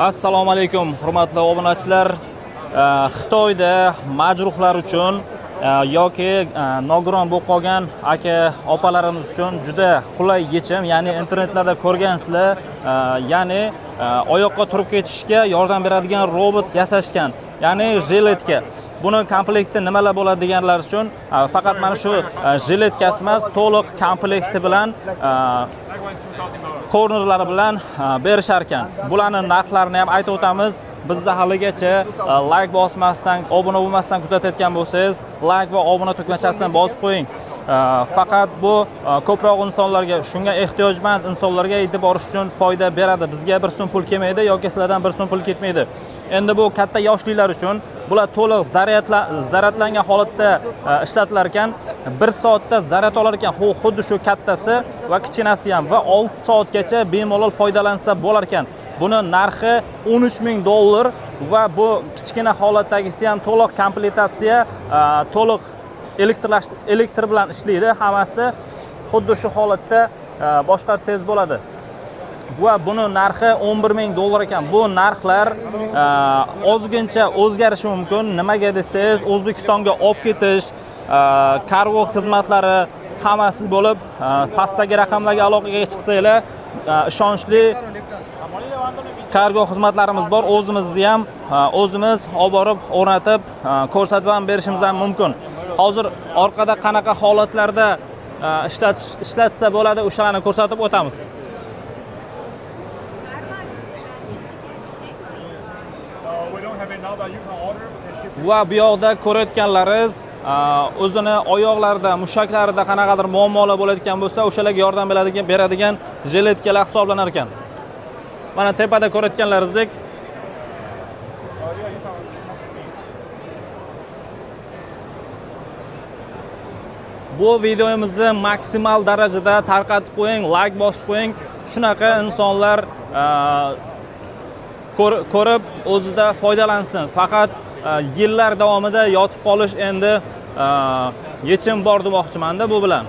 Assalomu alaykum, hurmatli obunachilar. Xitoyda majruhlar uchun yoki nogiron bo'lib qolgan aka opalarimiz uchun juda qulay yechim, ya'ni internetlarda ko'rgansizlar, ya'ni oyoqqa turib ketishga yordam beradigan robot yasashgan, ya'ni jiletka. Buni komplekti nimalar bo'ladi deganlar uchun faqat mana shu jiletkasi emas, to'liq komplekti bilan kornerlari bilan berishar ekan. Bularning narxlarini ham aytib o'tamiz. Bizni haligacha like bosmasdan, obuna bo'lmasdan kuzatayotgan bo'lsangiz, like va obuna tugmachasini bosib qo'ying. Faqat bu ko'proq insonlarga, shunga ehtiyojmand insonlarga yetib borish uchun foyda beradi. Bizga bir so'm pul kelmaydi yoki sizlardan bir so'm pul ketmaydi. Endi bu katta yoshlilar uchun bular to'liq zaryadlangan holatda ishlatilar ekan. 1 soatda zaryad olar ekan. Xuddi shu kattasi va kichkinasi ham va 6 soatgacha bemalol foydalansa bo'lar ekan. Buni narxi $13,000 va bu kichkina holatdagisi ham to'liq komplektatsiya, to'liq elektr bilan ishlaydi. Hammasi xuddi shu holatda boshqarsangiz bo'ladi. Va buni narxi $11,000 ekan. Bu narxlar ozgincha o'zgarishi mumkin. Nimaga desangiz, O'zbekistonga olib ketish, kargo xizmatlari hammasi bo'lib, pastdagi raqamlarga aloqaga chiqsanglar, ishonchli kargo xizmatlarimiz bor. O'zimizni ham o'zimiz olib borib o'rnatib, ko'rsatib ham berishimiz ham mumkin. Hozir orqada qanaqa holatlarda ishlatsa bo'ladi, o'shalarni ko'rsatib o'tamiz. Va bu yoqda ko'rayotganlaringiz o'zini oyoqlarida, mushaklarida qanaqadir muammolar bo'layotgan bo'lsa, o'shalarga yordam beradigan jiletkalar hisoblanar ekan. Mana tepada ko'rayotganlaringizdek bu videomizni maksimal darajada tarqatib qo'ying, like bosib qo'ying. Shunaqa insonlar ko'rib o'zida foydalansin. Faqat yillar davomida yotib qolish endi yechim bor demoqchiman-da bu bilan.